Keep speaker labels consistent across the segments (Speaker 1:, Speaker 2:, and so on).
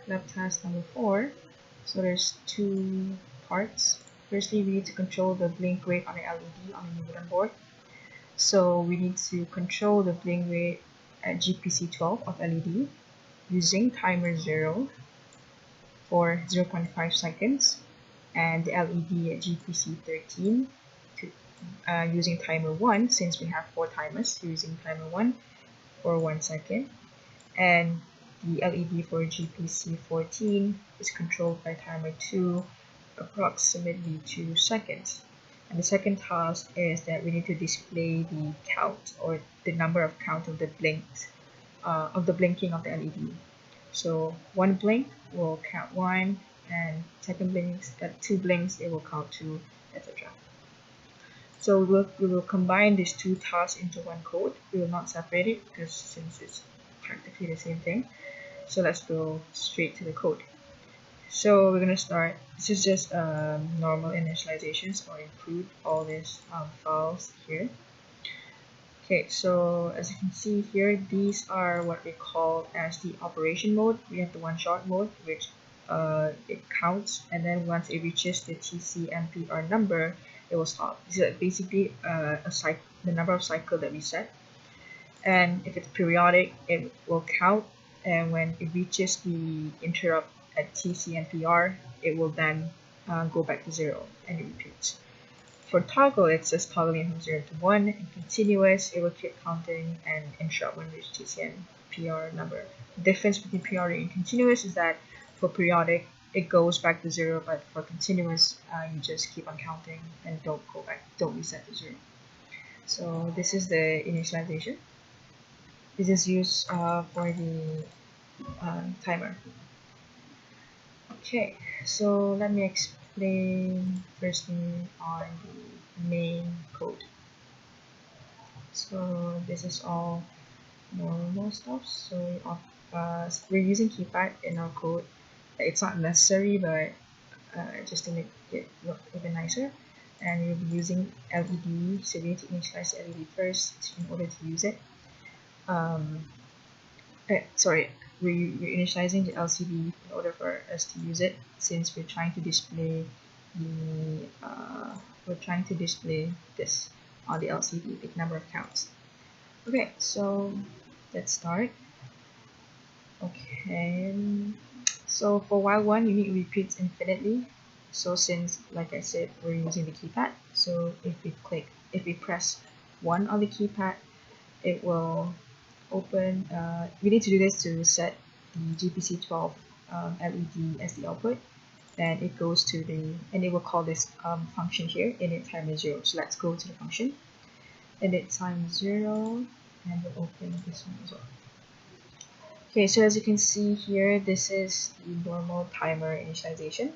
Speaker 1: lab task number 4. So there's two parts. Firstly, we need to control the blink rate on the LED on the Nuvoton board. So we need to control the blink rate at GPC12 of LED using timer 0 for 0.5 seconds and the LED at GPC13 using timer 1, since we have 4 timers, using timer 1 for 1 second, and the LED for GPC14 is controlled by timer 2, approximately 2 seconds. And the second task is that we need to display the count, or the number of count of the blinks, of the blinking of the LED. So one blink will count 1, and second blinks, 2 blinks, it will count 2, etc. So we will combine these two tasks into one code. We will not separate it because since it's practically the same thing. So let's go straight to the code. So we're going to start. This is just normal initialization, so I'll include all these files here. Okay, so as you can see here, these are what we call as the operation mode. We have the one-shot mode, which it counts, and then once it reaches the TCMPR number, it will stop. This is basically the number of cycles that we set. And if it's periodic, it will count, and when it reaches the interrupt at TCMPR, it will then go back to 0 and it repeats. For toggle, it's just toggling from 0 to 1, and continuous, it will keep counting and interrupt when it reaches TCMPR number. The difference between periodic and continuous is that for periodic, it goes back to 0, but for continuous, you just keep on counting and don't go back, don't reset to 0. So this is the initialization. This is used for the timer. Okay, so let me explain firstly on the main code. So this is all normal stuff. So we're using keypad in our code. It's not necessary, but just to make it look even nicer. And we'll be using LED, so we need to initialize the LED first in order to use it. We're initializing the LCD in order for us to use it, since we're trying to display this on the LCD, the number of counts. Okay, so let's start. Okay, so for while 1, unique repeats infinitely. So since, like I said, we're using the keypad, so if we press 1 on the keypad, it will open. We need to do this to set the GPC12 LED as the output, and it goes to and it will call this function here, init timer 0. So let's go to the function, init timer 0, and we'll open this one as well. Okay, so as you can see here, this is the normal timer initialization.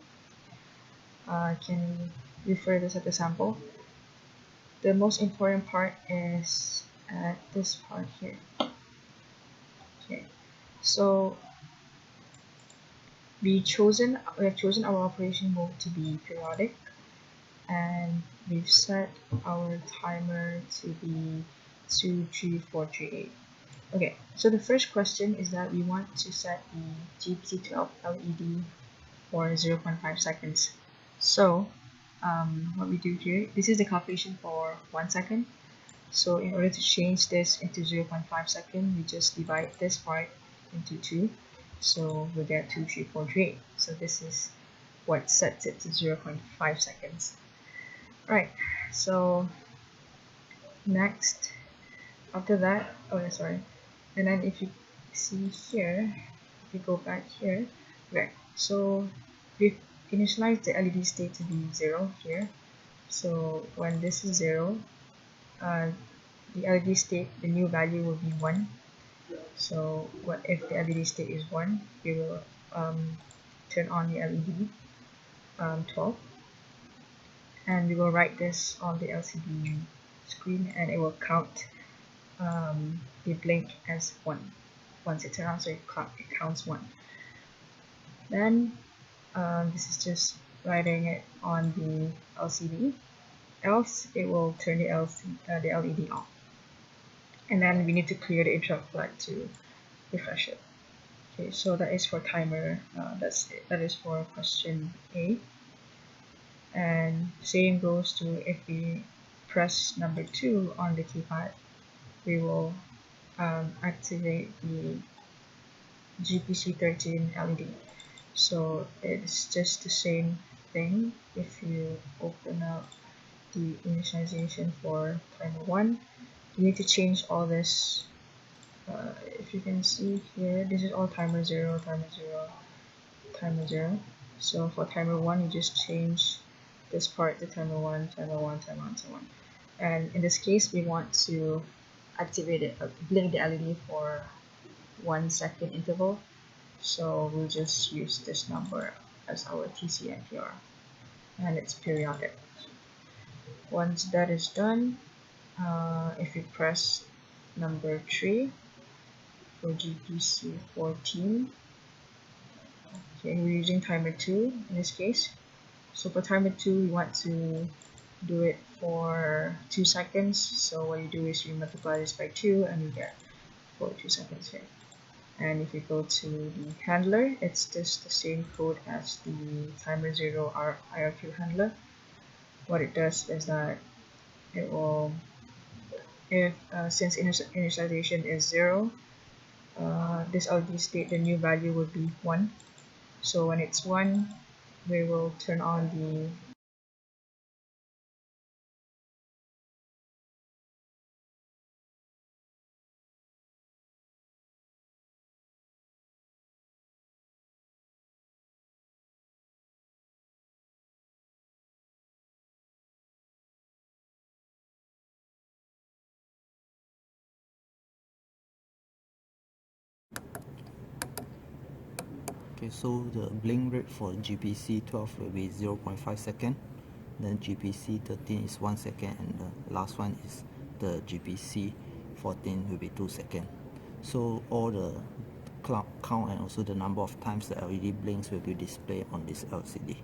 Speaker 1: Can refer this as a sample. The most important part is at this part here. Okay, so we have chosen our operation mode to be periodic, and we've set our timer to be 2, 3, 4, 3, 8. Okay, so the first question is that we want to set the GPC12 LED for 0.5 seconds. So what we do here, this is the calculation for 1 second. So in order to change this into 0.5 seconds, we just divide this part into 2. So we'll get 2, 3, 4, 3, 8. So this is what sets it to 0.5 seconds. Right, so next, after that, and then if you see here, if you go back here, okay, so we've initialized the LED state to be 0 here. So when this is 0, the LED state, the new value will be 1. So what if the LED state is 1, we will turn on the LED 12, and we will write this on the LCD screen, and it will count the blink as 1 once it turns on, so it counts 1. Then this is just writing it on the LCD, else it will turn the LED off. And then we need to clear the interrupt flag to refresh it. Okay, so that is for timer. That is for question A. And same goes to if we press number 2 on the keypad, we will activate the GPC13 LED. So it's just the same thing. If you open up the initialization for timer 1, you need to change all this. If you can see here, this is all timer 0, timer 0, timer 0. So for timer 1, you just change this part to timer 1, timer 1, timer 1, timer 1. And in this case, we want to activate it, blink the LED for 1 second interval. So we'll just use this number as our TCNPR, and it's periodic. Once that is done, if you press number 3 for GPC 14, okay, we're using timer 2 in this case. So for timer 2, we want to do it for 2 seconds. So what you do is you multiply this by 2 and you get 42 seconds here. And if you go to the handler, it's just the same code as the timer 0 IRQ handler. What it does is that it will, if since initialization is 0, this LED state, the new value would be 1. So when it's 1, we will turn on the
Speaker 2: Okay, so the blink rate for GPC 12 will be 0.5 second, then GPC 13 is 1 second, and the last one is the GPC 14 will be 2 seconds. So all the clock count and also the number of times the LED blinks will be displayed on this LCD.